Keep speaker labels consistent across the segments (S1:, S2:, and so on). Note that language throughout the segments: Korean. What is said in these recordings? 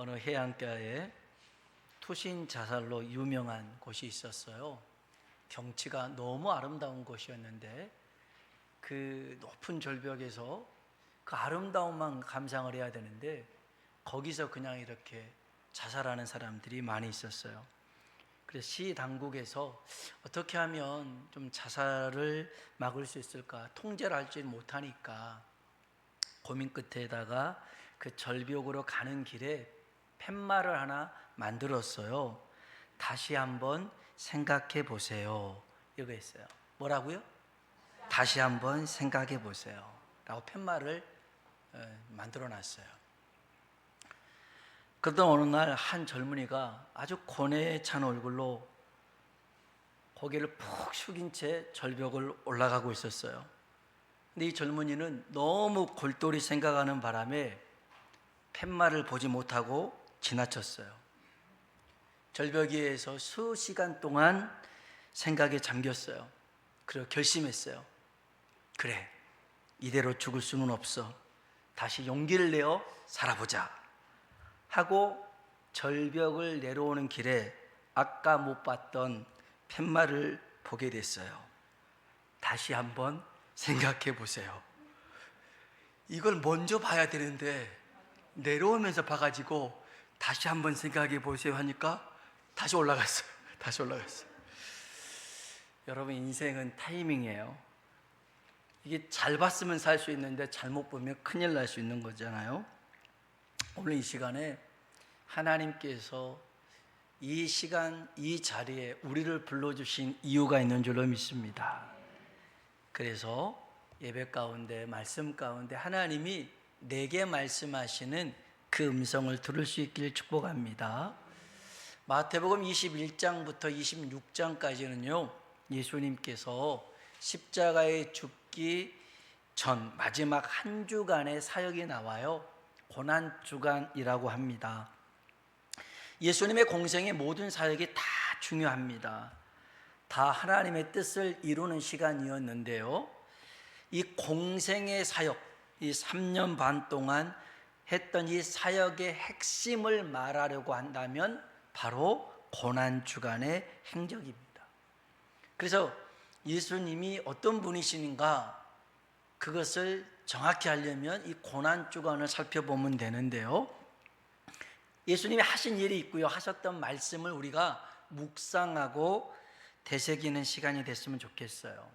S1: 어느 해안가에 투신 자살로 유명한 곳이 있었어요. 경치가 너무 아름다운 곳이었는데 그 높은 절벽에서 그 아름다움만 감상을 해야 되는데 거기서 그냥 이렇게 자살하는 사람들이 많이 있었어요. 그래서 시 당국에서 어떻게 하면 좀 자살을 막을 수 있을까 통제를 하지 못하니까 고민 끝에다가 그 절벽으로 가는 길에 팻말을 하나 만들었어요. 다시 한번 생각해 보세요. 이거 했어요. 뭐라고요? 다시 한번 생각해 보세요 라고 팻말을 만들어 놨어요. 그러던 어느 날 한 젊은이가 아주 고뇌에 찬 얼굴로 고개를 푹 숙인 채 절벽을 올라가고 있었어요. 근데 이 젊은이는 너무 골똘히 생각하는 바람에 팻말을 보지 못하고 지나쳤어요. 절벽 위에서 수시간 동안 생각에 잠겼어요. 그리고 결심했어요. 그래, 이대로 죽을 수는 없어. 다시 용기를 내어 살아보자 하고 절벽을 내려오는 길에 아까 못 봤던 팻말을 보게 됐어요. 다시 한번 생각해 보세요. 이걸 먼저 봐야 되는데 내려오면서 봐가지고 다시 한번 생각해 보세요 하니까 다시 올라갔어요. 여러분, 인생은 타이밍이에요. 이게 잘 봤으면 살 수 있는데 잘못 보면 큰일 날 수 있는 거잖아요. 오늘 이 시간에 하나님께서 이 시간 이 자리에 우리를 불러주신 이유가 있는 줄로 믿습니다. 그래서 예배 가운데 말씀 가운데 하나님이 내게 말씀하시는 그 음성을 들을 수 있기를 축복합니다. 마태복음 21장부터 26장까지는요 예수님께서 십자가에 죽기 전 마지막 한 주간의 사역이 나와요. 고난주간이라고 합니다. 예수님의 공생의 모든 사역이 다 중요합니다. 다 하나님의 뜻을 이루는 시간이었는데요, 이 공생의 사역, 이 3년 반 동안 했던 이 사역의 핵심을 말하려고 한다면 바로 고난주간의 행적입니다. 그래서 예수님이 어떤 분이신가 그것을 정확히 하려면 이 고난주간을 살펴보면 되는데요, 예수님이 하신 일이 있고요, 하셨던 말씀을 우리가 묵상하고 되새기는 시간이 됐으면 좋겠어요.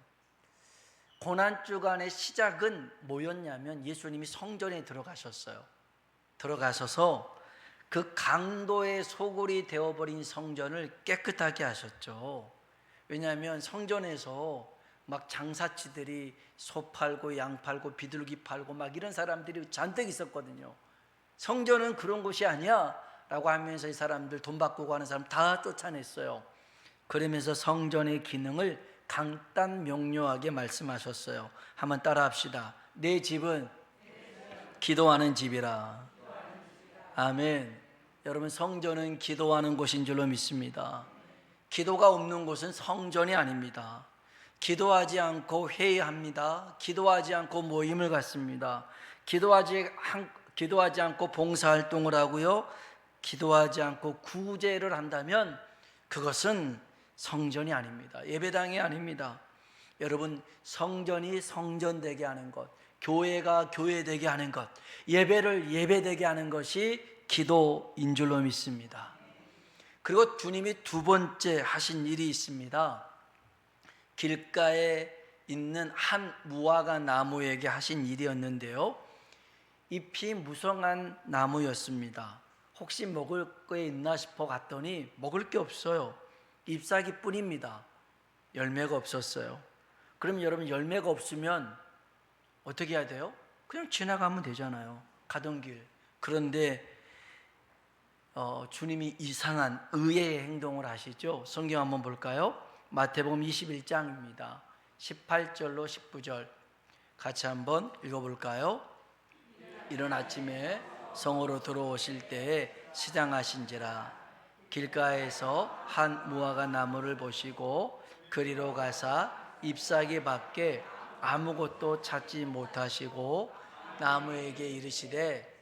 S1: 고난주간의 시작은 뭐였냐면 예수님이 성전에 들어가셨어요. 들어가셔서 그 강도의 소굴이 되어버린 성전을 깨끗하게 하셨죠. 왜냐하면 성전에서 막 장사치들이 소 팔고 양 팔고 비둘기 팔고 막 이런 사람들이 잔뜩 있었거든요. 성전은 그런 곳이 아니야 라고 하면서 이 사람들 돈 바꾸고 하는 사람 다 쫓아냈어요. 그러면서 성전의 기능을 간단 명료하게 말씀하셨어요. 한번 따라 합시다. 내 집은 기도하는 집이라. 아멘. 여러분, 성전은 기도하는 곳인 줄로 믿습니다. 기도가 없는 곳은 성전이 아닙니다. 기도하지 않고 회의합니다. 기도하지 않고 모임을 갖습니다. 기도하지 않고 봉사활동을 하고요, 기도하지 않고 구제를 한다면 그것은 성전이 아닙니다. 예배당이 아닙니다. 여러분, 성전이 성전되게 하는 것, 교회가 교회되게 하는 것, 예배를 예배되게 하는 것이 기도인 줄로 믿습니다. 그리고 주님이 두 번째 하신 일이 있습니다. 길가에 있는 한 무화과 나무에게 하신 일이었는데요, 잎이 무성한 나무였습니다. 혹시 먹을 게 있나 싶어 갔더니 먹을 게 없어요. 잎사귀 뿐입니다. 열매가 없었어요. 그럼 여러분, 열매가 없으면 어떻게 해야 돼요? 그냥 지나가면 되잖아요, 가던 길. 그런데 주님이 이상한 의외의 행동을 하시죠. 성경 한번 볼까요? 마태복음 21장입니다 18절로 19절 같이 한번 읽어볼까요? 이른 아침에 성으로 들어오실 때에 시장하신지라 길가에서 한 무화과 나무를 보시고 그리로 가사 잎사귀 밖에 아무것도 찾지 못하시고 나무에게 이르시되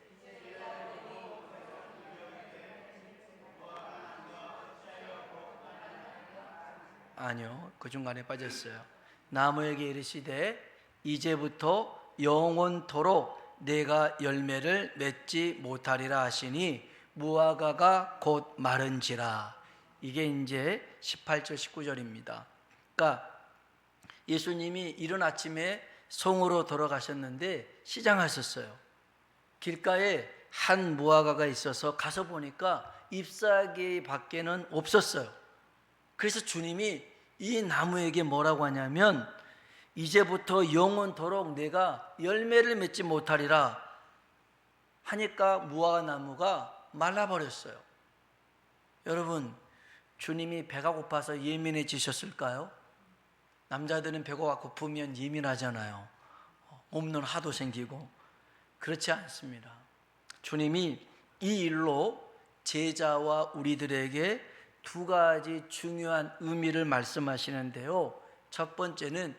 S1: 아니요, 그 중간에 빠졌어요. 나무에게 이르시되 이제부터 영원토록 내가 열매를 맺지 못하리라 하시니 무화과가 곧 마른지라. 이게 이제 18절 19절입니다. 그러니까 예수님이 이른 아침에 성으로 돌아가셨는데 시장하셨어요. 길가에 한 무화과가 있어서 가서 보니까 잎사귀 밖에는 없었어요. 그래서 주님이 이 나무에게 뭐라고 하냐면 이제부터 영원토록 내가 열매를 맺지 못하리라 하니까 무화과 나무가 말라버렸어요. 여러분, 주님이 배가 고파서 예민해지셨을까요? 남자들은 배가 고프면 예민하잖아요. 몸는 하도 생기고. 그렇지 않습니다. 주님이 이 일로 제자와 우리들에게 두 가지 중요한 의미를 말씀하시는데요. 첫 번째는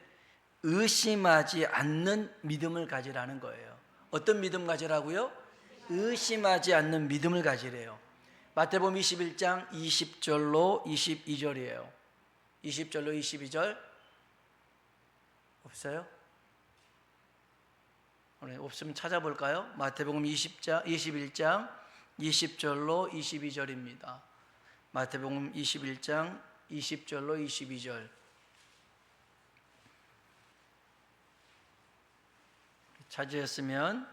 S1: 의심하지 않는 믿음을 가지라는 거예요. 어떤 믿음 가지라고요? 의심하지 않는 믿음을 가지래요. 마태복음 21장 20절로 22절이에요. 20절로 22절 없어요? 없으면 찾아볼까요? 마태복음 21장 20절로 22절입니다. 마태복음 21장 20절로 22절. 찾으셨으면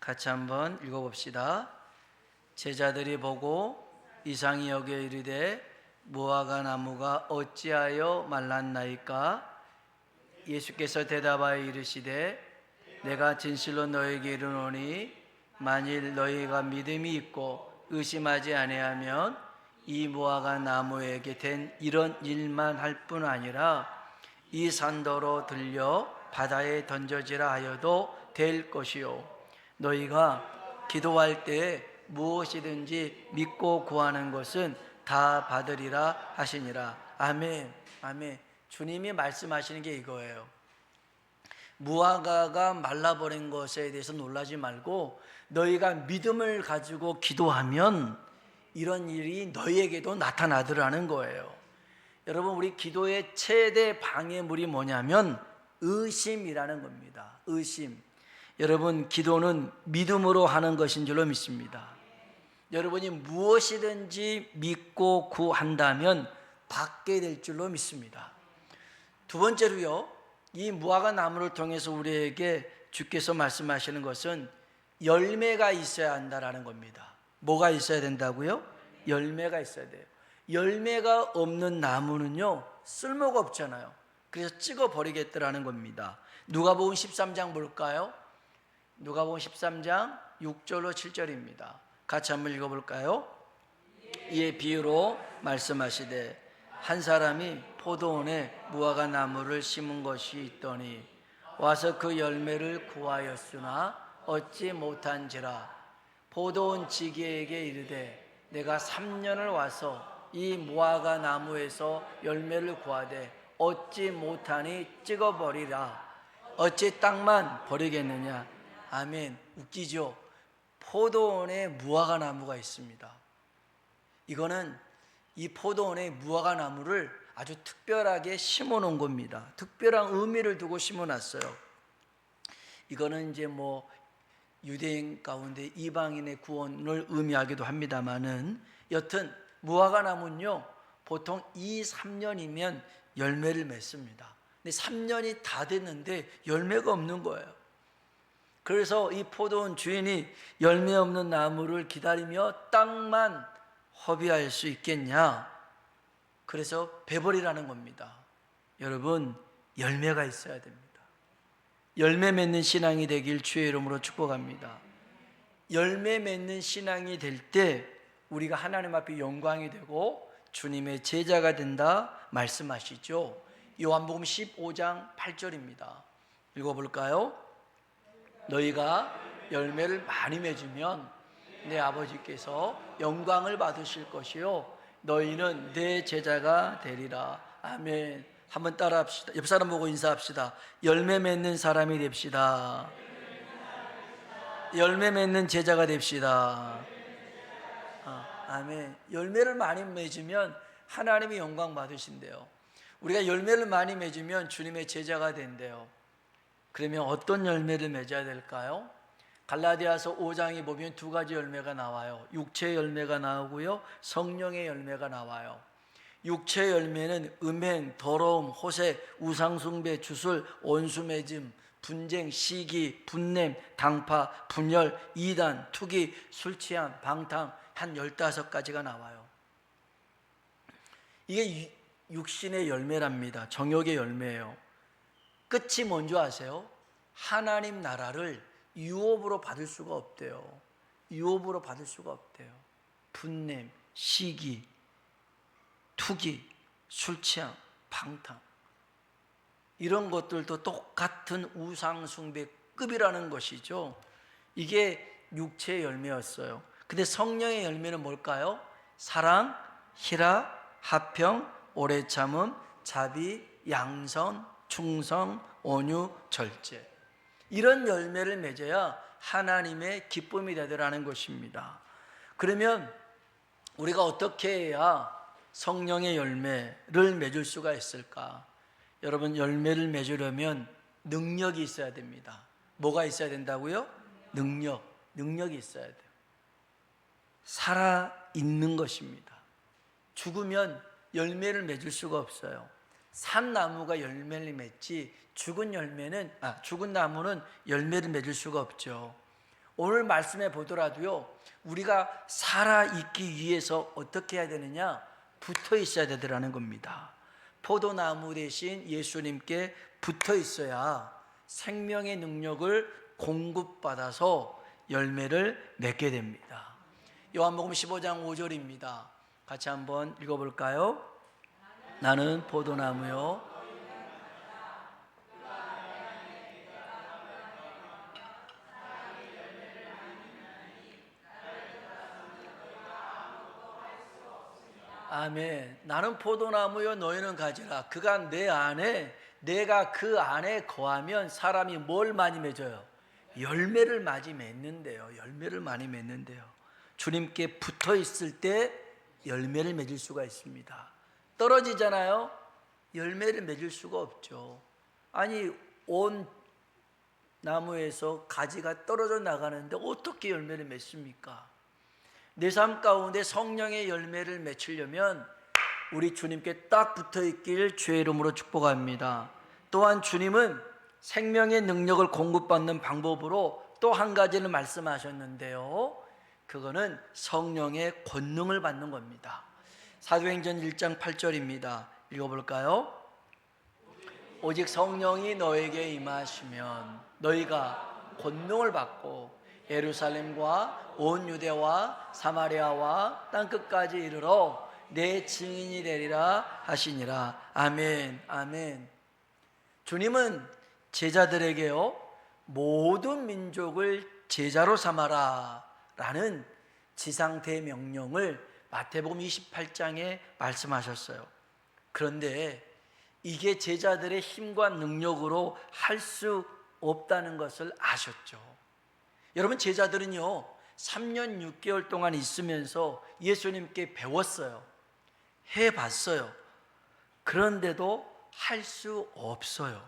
S1: 같이 한번 읽어봅시다. 제자들이 보고 이상히 여겨 이르되 무화과 나무가 어찌하여 말랐나이까? 예수께서 대답하여 이르시되 내가 진실로 너에게 이르노니 만일 너희가 믿음이 있고 의심하지 아니하면 이 무화과 나무에게 된 이런 일만 할 뿐 아니라 이 산더러 들려 바다에 던져지라 하여도 될 것이요 너희가 기도할 때에 무엇이든지 믿고 구하는 것은 다 받으리라 하시니라. 아멘. 아멘. 주님이 말씀하시는 게 이거예요. 무화과가 말라버린 것에 대해서 놀라지 말고 너희가 믿음을 가지고 기도하면 이런 일이 너희에게도 나타나더라는 거예요. 여러분, 우리 기도의 최대 방해물이 뭐냐면 의심이라는 겁니다. 의심. 여러분, 기도는 믿음으로 하는 것인 줄로 믿습니다. 여러분이 무엇이든지 믿고 구한다면 받게 될 줄로 믿습니다. 두 번째로요, 이 무화과 나무를 통해서 우리에게 주께서 말씀하시는 것은 열매가 있어야 한다라는 겁니다. 뭐가 있어야 된다고요? 열매가 있어야 돼요. 열매가 없는 나무는요 쓸모가 없잖아요. 그래서 찍어버리겠다라는 겁니다. 누가복음 13장 볼까요? 누가복음 13장 6절로 7절입니다. 같이 한번 읽어볼까요? 이에 비유로 말씀하시되 한 사람이 포도원에 무화과 나무를 심은 것이 있더니 와서 그 열매를 구하였으나 얻지 못한지라. 포도원 지기에게 이르되 내가 3년을 와서 이 무화과 나무에서 열매를 구하되 얻지 못하니 찍어버리라. 어찌 땅만 버리겠느냐. 아멘. 웃기죠? 포도원에 무화과 나무가 있습니다. 이거는 이 포도원에 무화과 나무를 아주 특별하게 심어 놓은 겁니다. 특별한 의미를 두고 심어 놨어요. 이거는 이제 뭐 유대인 가운데 이방인의 구원을 의미하기도 합니다만은 여튼 무화과 나무는요 보통 2, 3년이면 열매를 맺습니다. 근데 3년이 다 됐는데 열매가 없는 거예요. 그래서 이 포도원 주인이 열매 없는 나무를 기다리며 땅만 허비할 수 있겠냐? 그래서 베버리라는 겁니다. 여러분, 열매가 있어야 됩니다. 열매 맺는 신앙이 되길 주의 이름으로 축복합니다. 열매 맺는 신앙이 될 때 우리가 하나님 앞에 영광이 되고 주님의 제자가 된다 말씀하시죠. 요한복음 15장 8절입니다. 읽어볼까요? 너희가 열매를 많이 맺으면 내 아버지께서 영광을 받으실 것이요 너희는 내 제자가 되리라. 아멘. 한번 따라합시다. 옆 사람 보고 인사합시다. 열매 맺는 사람이 됩시다. 열매 맺는 제자가 됩시다. 아멘. 열매를 많이 맺으면 하나님이 영광 받으신대요. 우리가 열매를 많이 맺으면 주님의 제자가 된대요. 그러면 어떤 열매를 맺어야 될까요? 갈라디아서 5장에 보면 두 가지 열매가 나와요. 육체의 열매가 나오고요, 성령의 열매가 나와요. 육체의 열매는 음행, 더러움, 호색, 우상숭배, 주술, 원수매짐, 분쟁, 시기, 분냄, 당파, 분열, 이단, 투기, 술취함, 방탕, 한 15가지가 나와요. 이게 육신의 열매랍니다. 정욕의 열매예요. 끝이 뭔지 아세요? 하나님 나라를 유업으로 받을 수가 없대요. 유업으로 받을 수가 없대요. 분냄, 시기, 투기, 술취함, 방탕, 이런 것들도 똑같은 우상숭배급이라는 것이죠. 이게 육체의 열매였어요. 근데 성령의 열매는 뭘까요? 사랑, 희락, 화평, 오래 참음, 자비, 양선, 충성, 온유, 절제. 이런 열매를 맺어야 하나님의 기쁨이 되더라는 것입니다. 그러면 우리가 어떻게 해야 성령의 열매를 맺을 수가 있을까? 여러분, 열매를 맺으려면 능력이 있어야 됩니다. 뭐가 있어야 된다고요? 능력이 있어야 돼요. 살아있는 것입니다. 죽으면 열매를 맺을 수가 없어요. 산 나무가 열매를 맺지 죽은 나무는 열매를 맺을 수가 없죠. 오늘 말씀에 보더라도요, 우리가 살아있기 위해서 어떻게 해야 되느냐? 붙어 있어야 되더라는 겁니다. 포도나무 대신 예수님께 붙어 있어야 생명의 능력을 공급받아서 열매를 맺게 됩니다. 요한복음 15장 5절입니다. 같이 한번 읽어볼까요? 나는 포도나무요, 아멘. 나는 포도나무요, 너희는 가지라. 그가 내 안에, 내가 그 안에 거하면 사람이 뭘 많이 맺어요? 열매를 많이 맺는데요. 열매를 많이 맺는데요. 주님께 붙어 있을 때 열매를 맺을 수가 있습니다. 떨어지잖아요. 열매를 맺을 수가 없죠. 아니, 온 나무에서 가지가 떨어져 나가는데 어떻게 열매를 맺습니까? 내 삶 가운데 성령의 열매를 맺으려면 우리 주님께 딱 붙어 있길 주의 이름으로 축복합니다. 또한 주님은 생명의 능력을 공급받는 방법으로 또 한 가지를 말씀하셨는데요, 그거는 성령의 권능을 받는 겁니다. 사도행전 1장 8절입니다. 읽어볼까요? 오직 성령이 너에게 임하시면 너희가 권능을 받고 예루살렘과 온 유대와 사마리아와 땅끝까지 이르러 내 증인이 되리라 하시니라. 아멘, 아멘. 주님은 제자들에게요, 모든 민족을 제자로 삼아라 라는 지상대명령을 마태복음 28장에 말씀하셨어요. 그런데 이게 제자들의 힘과 능력으로 할 수 없다는 것을 아셨죠. 여러분, 제자들은요 3년 6개월 동안 있으면서 예수님께 배웠어요. 해봤어요. 그런데도 할 수 없어요.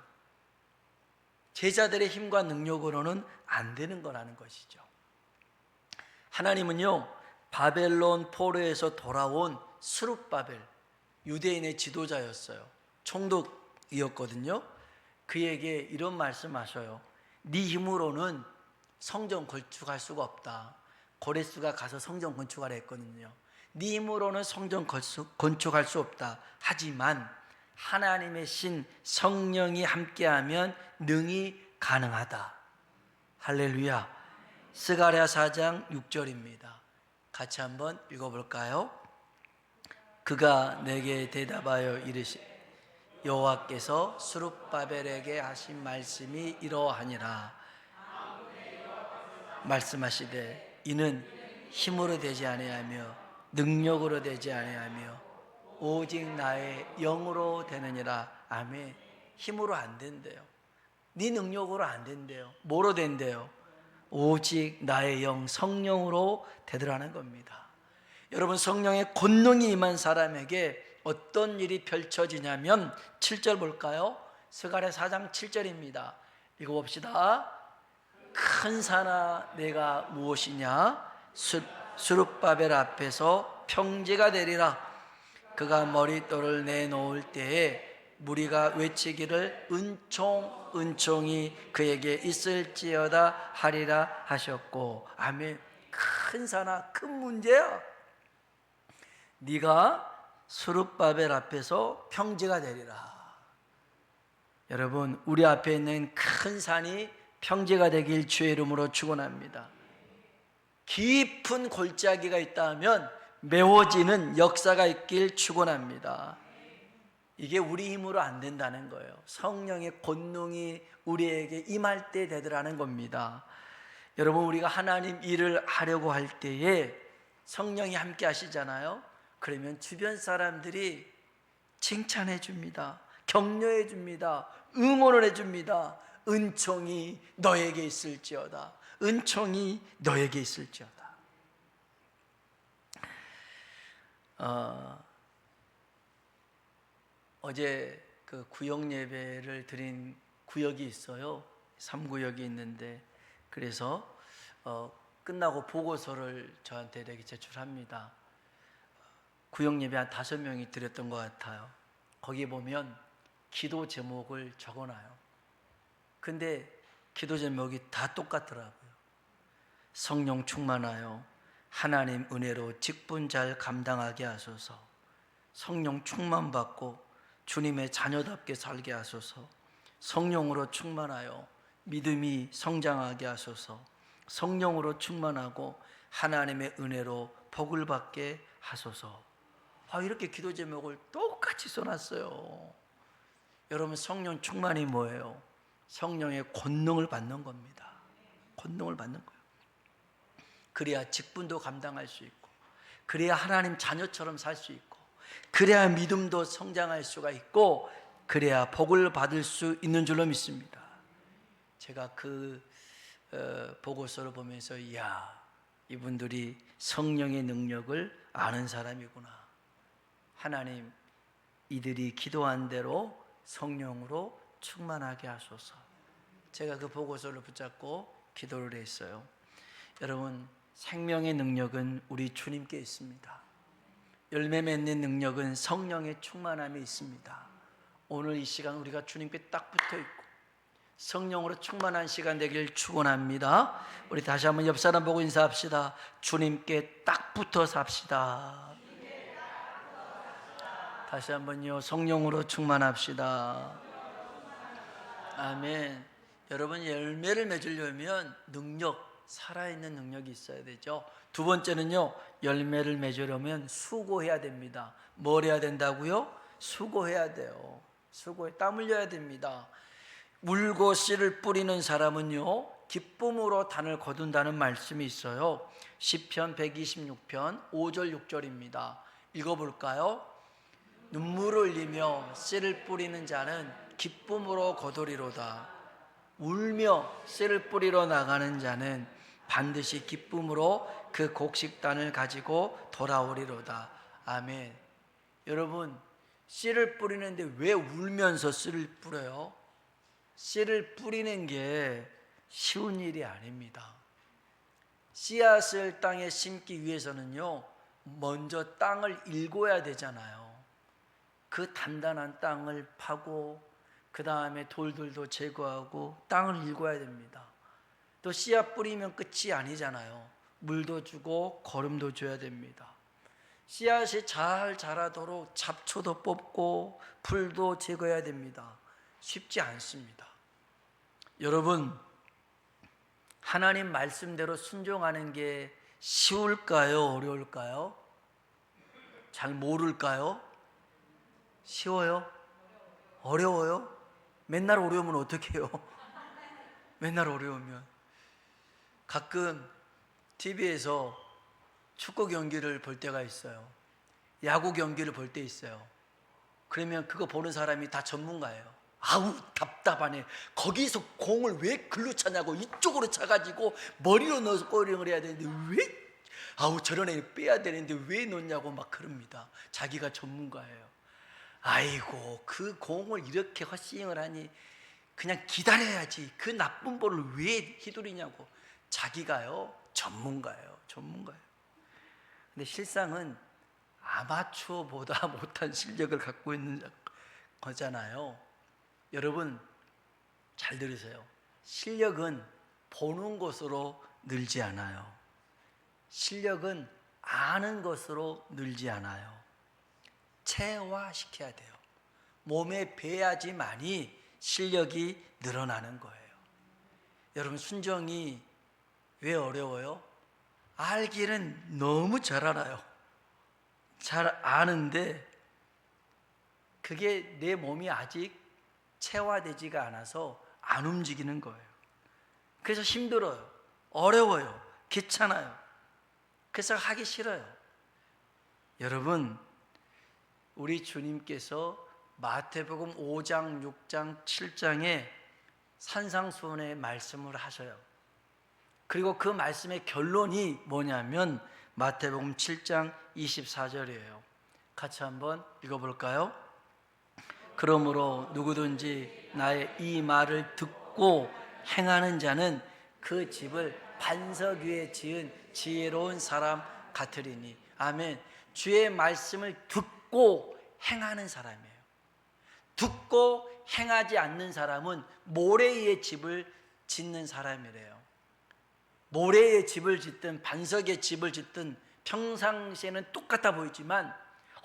S1: 제자들의 힘과 능력으로는 안 되는 거라는 것이죠. 하나님은요 바벨론 포로에서 돌아온 스룹바벨, 유대인의 지도자였어요. 총독이었거든요. 그에게 이런 말씀하셔요. 네 힘으로는 성전 건축할 수가 없다. 고레스가 가서 성전 건축하라 했거든요. 네 힘으로는 성전 건축할 수 없다. 하지만 하나님의 신 성령이 함께하면 능히 가능하다. 할렐루야. 스가랴 4장 6절입니다. 같이 한번 읽어볼까요? 그가 내게 대답하여 이르시 여호와께서 스룹바벨에게 하신 말씀이 이러하니라. 말씀하시되 이는 힘으로 되지 아니하며 능력으로 되지 아니하며 오직 나의 영으로 되느니라. 아멘. 힘으로 안 된대요. 네 능력으로 안 된대요. 뭐로 된대요? 오직 나의 영, 성령으로 되더라는 겁니다. 여러분, 성령의 권능이 임한 사람에게 어떤 일이 펼쳐지냐면 7절 볼까요? 스가랴 4장 7절입니다. 읽어봅시다. 큰 산아 내가 무엇이냐? 수룹바벨 앞에서 평지가 되리라. 그가 머릿돌을 내놓을 때에 무리가 외치기를 은총 은총이 그에게 있을지어다 하리라 하셨고. 아멘. 큰 산아, 큰 문제야. 네가 수룹바벨 앞에서 평지가 되리라. 여러분, 우리 앞에 있는 큰 산이 평지가 되길 주의 이름으로 축원합니다. 깊은 골짜기가 있다면 메워지는 역사가 있길 축원합니다. 이게 우리 힘으로 안 된다는 거예요. 성령의 권능이 우리에게 임할 때 되더라는 겁니다. 여러분, 우리가 하나님 일을 하려고 할 때에 성령이 함께 하시잖아요. 그러면 주변 사람들이 칭찬해 줍니다. 격려해 줍니다. 응원을 해 줍니다. 은총이 너에게 있을지어다. 은총이 너에게 있을지어다. 어제 그 구역 예배를 드린 구역이 있어요. 3구역이 있는데, 그래서 끝나고 보고서를 저한테 이렇게 제출합니다. 구역 예배 한 5명이 드렸던 것 같아요. 거기 보면 기도 제목을 적어놔요. 근데 기도 제목이 다 똑같더라고요. 성령 충만하여 하나님 은혜로 직분 잘 감당하게 하소서. 성령 충만 받고 주님의 자녀답게 살게 하소서. 성령으로 충만하여 믿음이 성장하게 하소서. 성령으로 충만하고 하나님의 은혜로 복을 받게 하소서. 이렇게 기도 제목을 똑같이 써놨어요. 여러분, 성령 충만이 뭐예요? 성령의 권능을 받는 겁니다. 권능을 받는 거예요. 그래야 직분도 감당할 수 있고, 그래야 하나님 자녀처럼 살 수 있고, 그래야 믿음도 성장할 수가 있고, 그래야 복을 받을 수 있는 줄로 믿습니다. 제가 그 보고서를 보면서 이야, 이분들이 성령의 능력을 아는 사람이구나. 하나님, 이들이 기도한 대로 성령으로 충만하게 하소서. 제가 그 보고서를 붙잡고 기도를 했어요. 여러분, 생명의 능력은 우리 주님께 있습니다. 열매 맺는 능력은 성령의 충만함에 있습니다. 오늘 이 시간 우리가 주님께 딱 붙어 있고 성령으로 충만한 시간 되길 축원합니다. 우리 다시 한번 옆 사람 보고 인사합시다. 주님께 딱 붙어 삽시다. 다시 한번요. 성령으로 충만합시다. 아멘. 여러분, 열매를 맺으려면 능력, 살아있는 능력이 있어야 되죠. 두 번째는요, 열매를 맺으려면 수고해야 됩니다. 뭘 해야 된다고요? 수고해야 돼요. 땀 흘려야 됩니다. 물고 씨를 뿌리는 사람은요, 기쁨으로 단을 거둔다는 말씀이 있어요. 시편 126편 5절 6절입니다. 읽어볼까요? 눈물을 흘리며 씨를 뿌리는 자는 기쁨으로 거두리로다. 울며 씨를 뿌리러 나가는 자는 반드시 기쁨으로 그 곡식단을 가지고 돌아오리로다. 아멘. 여러분, 씨를 뿌리는데 왜 울면서 씨를 뿌려요? 씨를 뿌리는 게 쉬운 일이 아닙니다. 씨앗을 땅에 심기 위해서는요, 먼저 땅을 일궈야 되잖아요. 그 단단한 땅을 파고 그 다음에 돌들도 제거하고 땅을 일궈야 됩니다. 또 씨앗 뿌리면 끝이 아니잖아요. 물도 주고 거름도 줘야 됩니다. 씨앗이 잘 자라도록 잡초도 뽑고 풀도 제거해야 됩니다. 쉽지 않습니다. 여러분, 하나님 말씀대로 순종하는 게 쉬울까요? 어려울까요? 잘 모를까요? 쉬워요? 어려워요? 맨날 어려우면 어떻게 해요? 맨날 어려우면. 가끔 TV에서 축구 경기를 볼 때가 있어요. 야구 경기를 볼 때 있어요. 그러면 그거 보는 사람이 다 전문가예요. 아우 답답하네. 거기서 공을 왜 글로 차냐고, 이쪽으로 차가지고 머리로 넣어서 골링을 해야 되는데 왜 아우 저런 애 빼야 되는데 왜 놓냐고 막 그럽니다. 자기가 전문가예요. 아이고 그 공을 이렇게 헛스윙을 하니 그냥 기다려야지. 그 나쁜 볼을 왜 휘두르냐고. 자기가요 전문가예요. 근데 실상은 아마추어보다 못한 실력을 갖고 있는 거잖아요. 여러분 잘 들으세요. 실력은 보는 것으로 늘지 않아요. 실력은 아는 것으로 늘지 않아요. 체화시켜야 돼요. 몸에 배야지만이 실력이 늘어나는 거예요. 여러분 순종이 왜 어려워요? 알기는 너무 잘 알아요. 잘 아는데 그게 내 몸이 아직 체화되지가 않아서 안 움직이는 거예요. 그래서 힘들어요. 어려워요. 귀찮아요. 그래서 하기 싫어요. 여러분 우리 주님께서 마태복음 5장, 6장, 7장에 산상수훈의 말씀을 하셔요. 그리고 그 말씀의 결론이 뭐냐면 마태복음 7장 24절이에요. 같이 한번 읽어볼까요? 그러므로 누구든지 나의 이 말을 듣고 행하는 자는 그 집을 반석 위에 지은 지혜로운 사람 같으리니. 아멘. 주의 말씀을 듣고 행하는 사람이에요. 듣고 행하지 않는 사람은 모래 위에 집을 짓는 사람이래요. 모래에 집을 짓든 반석에 집을 짓든 평상시에는 똑같아 보이지만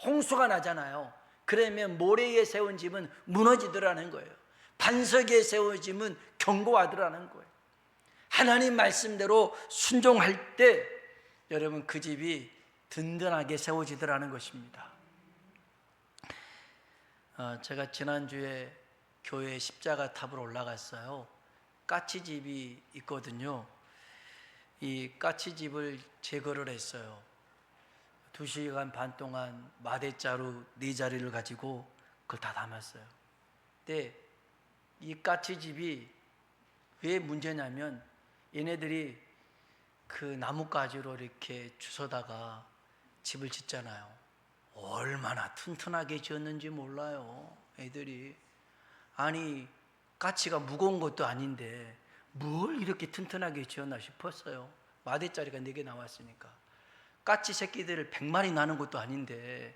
S1: 홍수가 나잖아요. 그러면 모래 위에 세운 집은 무너지더라는 거예요. 반석에 세운 집은 견고하더라는 거예요. 하나님 말씀대로 순종할 때 여러분 그 집이 든든하게 세워지더라는 것입니다. 제가 지난주에 교회 십자가 탑으로 올라갔어요. 까치집이 있거든요. 이 까치집을 제거를 했어요. 2시간 반 동안 마대자루 4자리를 가지고 그걸 다 담았어요. 근데 이 까치집이 왜 문제냐면 얘네들이 그 나뭇가지로 이렇게 주워다가 집을 짓잖아요. 얼마나 튼튼하게 지었는지 몰라요. 애들이. 아니 까치가 무거운 것도 아닌데 뭘 이렇게 튼튼하게 지었나 싶었어요. 마대자리가 4개 나왔으니까. 까치 새끼들을 100마리 나는 것도 아닌데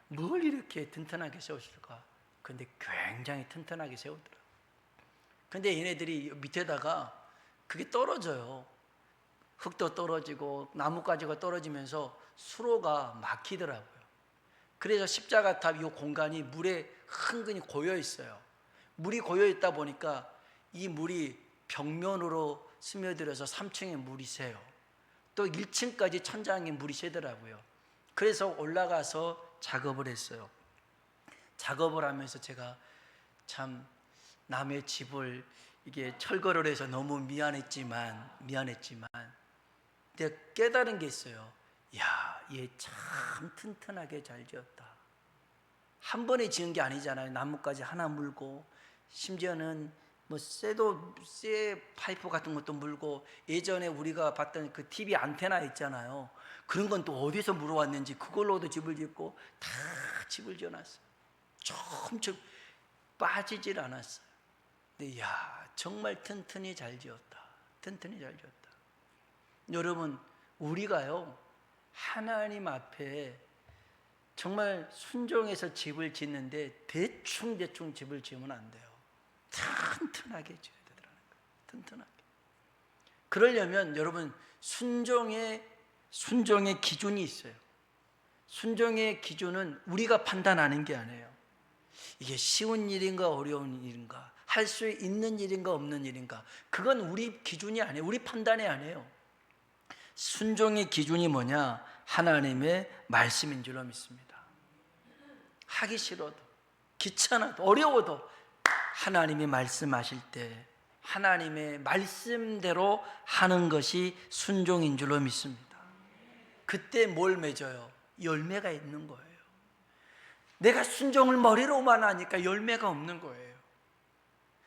S1: 뭘 이렇게 튼튼하게 세웠을까? 근데 굉장히 튼튼하게 세우더라고요. 근데 얘네들이 밑에다가 그게 떨어져요. 흙도 떨어지고 나뭇가지가 떨어지면서 수로가 막히더라고요. 그래서 십자가탑 이 공간이 물에 흥건히 고여 있어요. 물이 고여 있다 보니까 이 물이 벽면으로 스며들어서 3층에 물이 새요. 또 1층까지 천장에 물이 새더라고요. 그래서 올라가서 작업을 했어요. 작업을 하면서 제가 참 남의 집을 이게 철거를 해서 너무 미안했지만 내가 깨달은 게 있어요. 야, 얘 참 튼튼하게 잘 지었다. 한 번에 지은 게 아니잖아요. 나뭇가지 하나 물고 심지어는 뭐 쇠 파이프 같은 것도 물고 예전에 우리가 봤던 그 TV 안테나 있잖아요. 그런 건 또 어디서 물어왔는지 그걸로도 집을 짓고 다 집을 지어놨어요. 조금씩 빠지질 않았어요. 근데 야, 정말 튼튼히 잘 지었다. 여러분 우리가요 하나님 앞에 정말 순종해서 집을 짓는데 대충 집을 지으면 안 돼요. 튼튼하게 지어야 되더라는 거예요. 튼튼하게. 그러려면 여러분 순종의 기준이 있어요. 순종의 기준은 우리가 판단하는 게 아니에요. 이게 쉬운 일인가 어려운 일인가, 할 수 있는 일인가 없는 일인가, 그건 우리 기준이 아니에요. 우리 판단이 아니에요. 순종의 기준이 뭐냐? 하나님의 말씀인 줄로 믿습니다. 하기 싫어도 귀찮아도 어려워도 하나님이 말씀하실 때 하나님의 말씀대로 하는 것이 순종인 줄로 믿습니다. 그때 뭘 맺어요? 열매가 있는 거예요. 내가 순종을 머리로만 하니까 열매가 없는 거예요.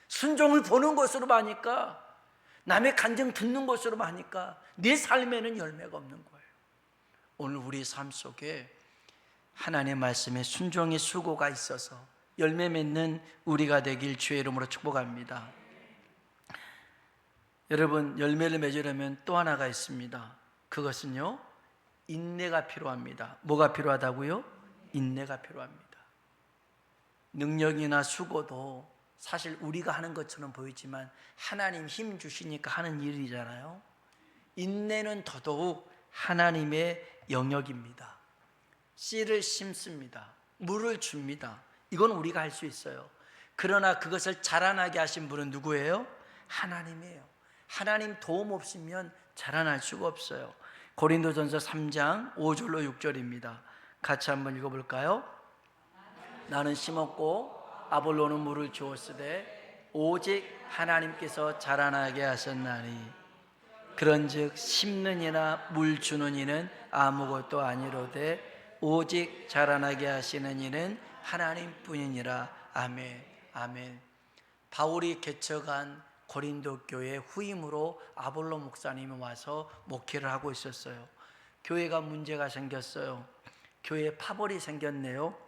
S1: 순종을 보는 것으로 하니까, 남의 간증 듣는 것으로 하니까 내 삶에는 열매가 없는 거예요. 오늘 우리 삶 속에 하나님의 말씀에 순종의 수고가 있어서 열매 맺는 우리가 되길 주의 이름으로 축복합니다. 여러분, 열매를 맺으려면 또 하나가 있습니다. 그것은요, 인내가 필요합니다. 뭐가 필요하다고요? 인내가 필요합니다. 능력이나 수고도 사실 우리가 하는 것처럼 보이지만 하나님 힘 주시니까 하는 일이잖아요. 인내는 더더욱 하나님의 영역입니다. 씨를 심습니다. 물을 줍니다. 이건 우리가 할 수 있어요. 그러나 그것을 자라나게 하신 분은 누구예요? 하나님이에요. 하나님 도움 없으면 자라날 수가 없어요. 고린도전서 3장 5절로 6절입니다. 같이 한번 읽어볼까요? 나는 심었고 아볼로는 물을 주었으되 오직 하나님께서 자라나게 하셨나니 그런즉 심는 이나 물 주는 이는 아무것도 아니로되 오직 자라나게 하시는 이는 하나님뿐이니라. 아멘. 아멘. 바울이 개척한 고린도 교회 후임으로 아볼로 목사님이 와서 목회를 하고 있었어요. 교회가 문제가 생겼어요. 교회에 파벌이 생겼네요.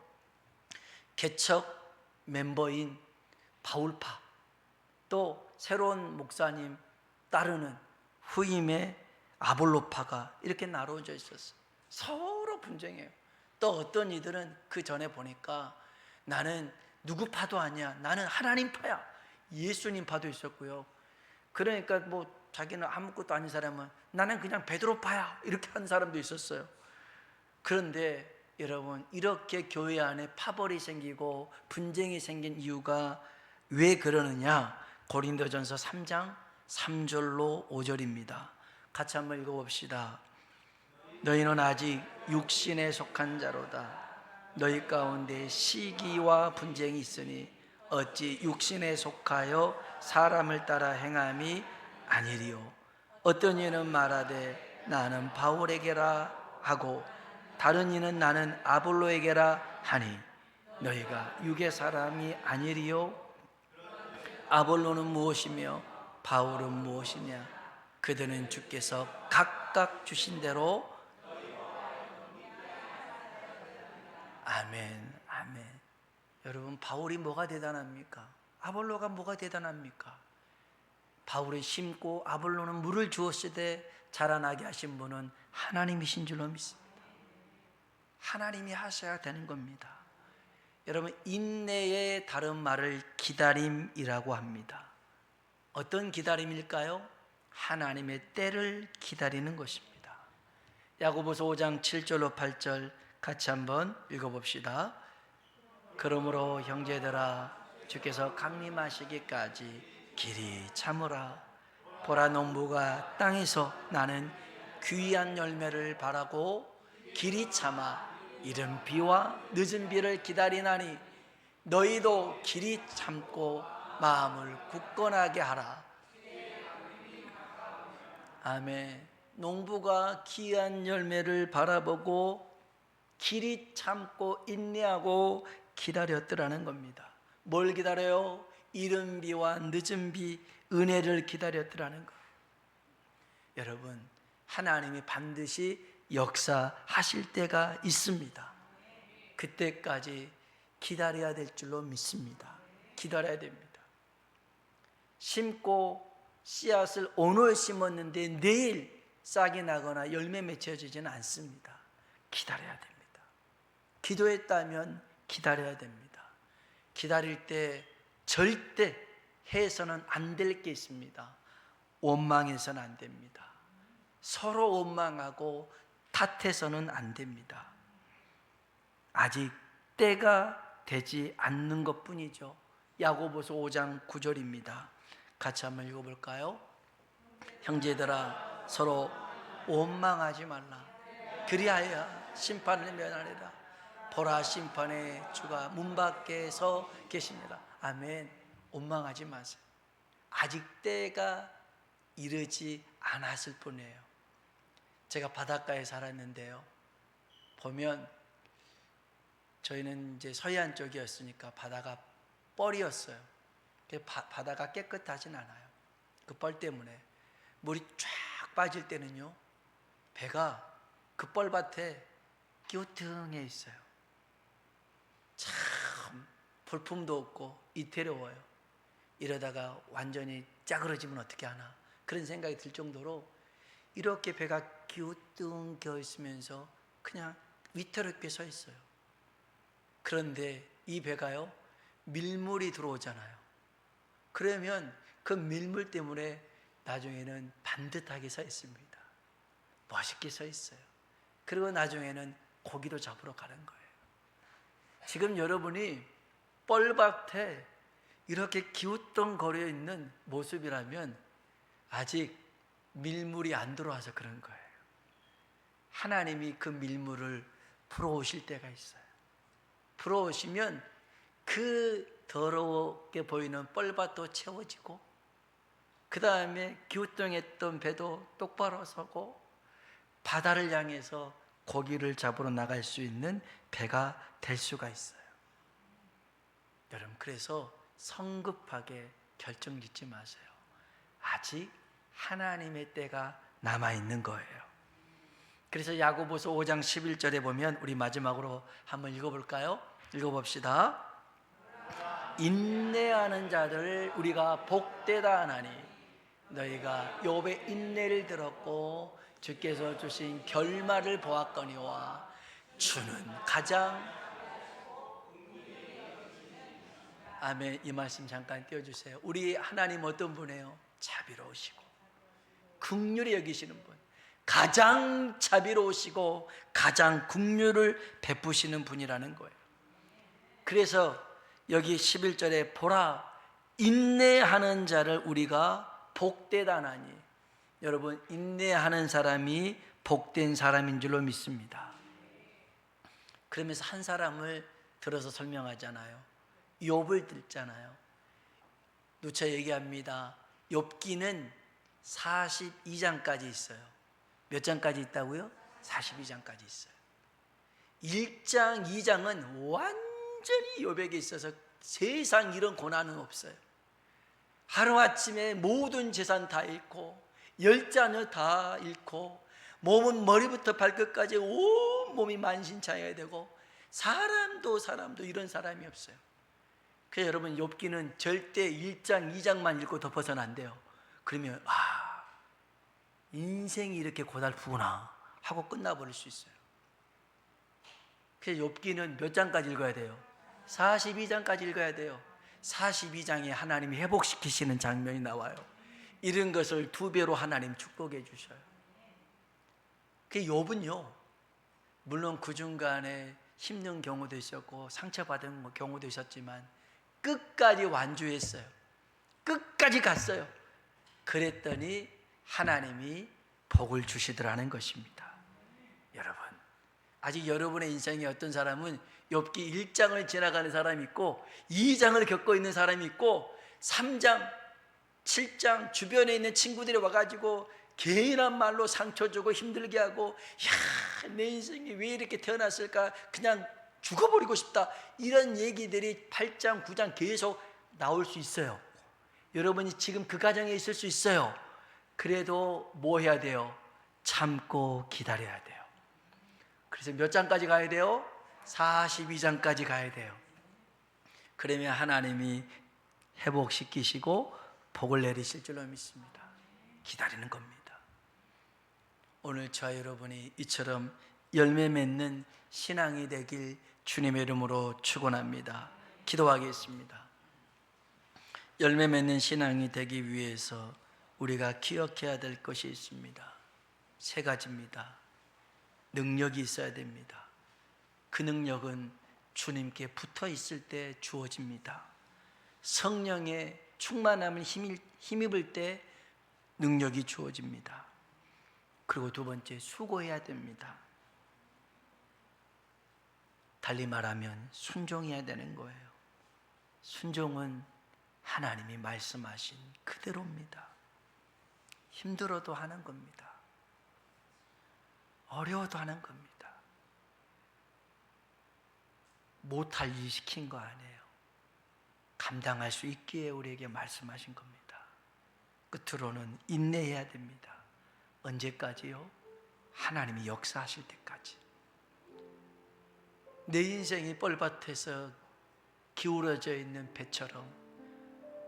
S1: 개척 멤버인 바울파, 또 새로운 목사님 따르는 후임의 아볼로파가 이렇게 나눠져 있었어요. 서로 분쟁해요. 또 어떤 이들은 그 전에 보니까 나는 누구 파도 아니야, 나는 하나님 파야, 예수님 파도 있었고요. 그러니까 뭐 자기는 아무것도 아닌 사람은 나는 그냥 베드로 파야, 이렇게 한 사람도 있었어요. 그런데 여러분, 이렇게 교회 안에 파벌이 생기고 분쟁이 생긴 이유가 왜 그러느냐? 고린도전서 3장 3절로 5절입니다. 같이 한번 읽어봅시다. 너희는 아직 육신에 속한 자로다. 너희 가운데 시기와 분쟁이 있으니 어찌 육신에 속하여 사람을 따라 행함이 아니리요. 어떤 이는 말하되 나는 바울에게라 하고 다른 이는 나는 아볼로에게라 하니 너희가 육의 사람이 아니리요. 아볼로는 무엇이며 바울은 무엇이냐? 그들은 주께서 각각 주신 대로. 아멘. 아멘. 여러분, 바울이 뭐가 대단합니까? 아볼로가 뭐가 대단합니까? 바울이 심고 아볼로는 물을 주었으되 자라나게 하신 분은 하나님이신 줄로 믿습니다. 하나님이 하셔야 되는 겁니다. 여러분, 인내의 다른 말을 기다림이라고 합니다. 어떤 기다림일까요? 하나님의 때를 기다리는 것입니다. 야고보서 5장 7절로 8절 같이 한번 읽어봅시다. 그러므로 형제들아, 주께서 강림하시기까지 길이 참으라. 보라, 농부가 땅에서 나는 귀한 열매를 바라고 길이 참아 이른 비와 늦은 비를 기다리나니 너희도 길이 참고 마음을 굳건하게 하라. 아멘. 농부가 귀한 열매를 바라보고 길이 참고 인내하고 기다렸더라는 겁니다. 뭘 기다려요? 이른 비와 늦은 비, 은혜를 기다렸더라는 거예요. 여러분, 하나님이 반드시 역사하실 때가 있습니다. 그때까지 기다려야 될 줄로 믿습니다. 기다려야 됩니다. 심고 씨앗을 오늘 심었는데 내일 싹이 나거나 열매 맺혀지지는 않습니다. 기다려야 됩니다. 기도했다면 기다려야 됩니다. 기다릴 때 절대 해서는 안 될 게 있습니다. 원망해서는 안 됩니다. 서로 원망하고 탓해서는 안 됩니다. 아직 때가 되지 않는 것뿐이죠. 야고보서 5장 9절입니다. 같이 한번 읽어볼까요? 형제들아, 서로 원망하지 말라. 그리하여 심판을 면하리라. 보라, 심판의 주가 문 밖에서 계십니다. 아멘. 원망하지 마세요. 아직 때가 이르지 않았을 뿐이에요. 제가 바닷가에 살았는데요, 보면 저희는 이제 서해안 쪽이었으니까 바다가 뻘이었어요. 바다가 깨끗하진 않아요. 그 뻘 때문에 물이 쫙 빠질 때는요, 배가 그 뻘밭에 기우뚱해 있어요. 참 볼품도 없고 이태로워요. 이러다가 완전히 짜그러지면 어떻게 하나, 그런 생각이 들 정도로 이렇게 배가 기우뚱겨 있으면서 그냥 위태롭게 서 있어요. 그런데 이 배가요, 밀물이 들어오잖아요. 그러면 그 밀물 때문에 나중에는 반듯하게 서 있습니다. 멋있게 서 있어요. 그리고 나중에는 고기도 잡으러 가는 거예요. 지금 여러분이 뻘밭에 이렇게 기우뚱거려 있는 모습이라면 아직 밀물이 안 들어와서 그런 거예요. 하나님이 그 밀물을 풀어오실 때가 있어요. 풀어오시면 그 더럽게 보이는 뻘밭도 채워지고, 그 다음에 기우뚱했던 배도 똑바로 서고, 바다를 향해서 고기를 잡으러 나갈 수 있는 배가 될 수가 있어요. 여러분, 그래서 성급하게 결정 짓지 마세요. 아직 하나님의 때가 남아있는 거예요. 그래서 야고보서 5장 11절에 보면, 우리 마지막으로 한번 읽어볼까요? 읽어봅시다. 인내하는 자들을 우리가 복되다 하나니 너희가 욥의 인내를 들었고 주께서 주신 결말을 보았거니와 주는 가장, 아멘. 이 말씀 잠깐 띄워주세요. 우리 하나님 어떤 분이에요? 자비로우시고 긍휼히 여기시는 분, 가장 자비로우시고 가장 긍휼을 베푸시는 분이라는 거예요. 그래서 여기 11절에 보라, 인내하는 자를 우리가 복되다 하나니, 여러분, 인내하는 사람이 복된 사람인 줄로 믿습니다. 그러면서 한 사람을 들어서 설명하잖아요. 욥을 들잖아요. 누차 얘기합니다. 욥기는 42장까지 있어요. 몇 장까지 있다고요? 42장까지 있어요. 1장, 2장은 완전히 욥에게 있어서 세상 이런 고난은 없어요. 하루아침에 모든 재산 다 잃고 10자녀 다 잃고 몸은 머리부터 발끝까지 온 몸이 만신창이가 되고 사람도 이런 사람이 없어요. 그래서 여러분, 욥기는 절대 1장, 2장만 읽고 덮어서는 안 돼요. 그러면 인생이 이렇게 고달프구나 하고 끝나버릴 수 있어요. 그래서 욥기는 몇 장까지 읽어야 돼요? 42장까지 읽어야 돼요. 42장에 하나님이 회복시키시는 장면이 나와요. 이런 것을 2배로 하나님 축복해 주셔요. 그 욥은요, 물론 그 중간에 힘든 경우도 있었고 상처받은 경우도 있었지만 끝까지 완주했어요. 끝까지 갔어요. 그랬더니 하나님이 복을 주시더라는 것입니다. 여러분, 아직 여러분의 인생에 어떤 사람은 욥기 1장을 지나가는 사람이 있고 2장을 겪고 있는 사람이 있고 3장, 7장 주변에 있는 친구들이 와가지고 개인한 말로 상처 주고 힘들게 하고, 야, 내 인생이 왜 이렇게 태어났을까, 그냥 죽어버리고 싶다, 이런 얘기들이 8장, 9장 계속 나올 수 있어요. 여러분이 지금 그 가정에 있을 수 있어요. 그래도 뭐 해야 돼요? 참고 기다려야 돼요. 그래서 몇 장까지 가야 돼요? 42장까지 가야 돼요. 그러면 하나님이 회복시키시고 복을 내리실 줄로 믿습니다. 기다리는 겁니다. 오늘 저와 여러분이 이처럼 열매 맺는 신앙이 되길 주님의 이름으로 축원합니다. 기도하겠습니다. 열매 맺는 신앙이 되기 위해서 우리가 기억해야 될 것이 있습니다. 3가지입니다. 능력이 있어야 됩니다. 그 능력은 주님께 붙어 있을 때 주어집니다. 성령의 충만함을 힘입을 때 능력이 주어집니다. 그리고 2번째, 수고해야 됩니다. 달리 말하면 순종해야 되는 거예요. 순종은 하나님이 말씀하신 그대로입니다. 힘들어도 하는 겁니다. 어려워도 하는 겁니다. 못할 일 시킨 거 아니에요. 감당할 수 있기에 우리에게 말씀하신 겁니다. 끝으로는 인내해야 됩니다. 언제까지요? 하나님이 역사하실 때까지. 내 인생이 뻘밭에서 기울어져 있는 배처럼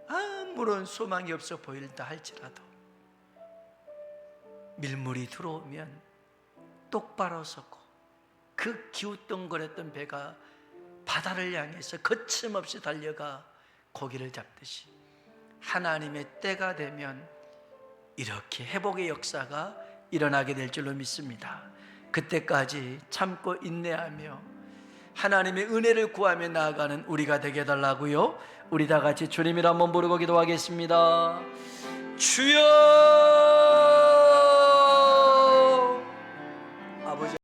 S1: 아무런 소망이 없어 보일다 할지라도 밀물이 들어오면 똑바로 서고, 그 기웃덩거렸던 배가 바다를 향해서 거침없이 달려가 고기를 잡듯이 하나님의 때가 되면 이렇게 회복의 역사가 일어나게 될 줄로 믿습니다. 그때까지 참고 인내하며 하나님의 은혜를 구하며 나아가는 우리가 되게 해달라고요. 우리 다 같이 주님이라 한번 부르고 기도하겠습니다. 주여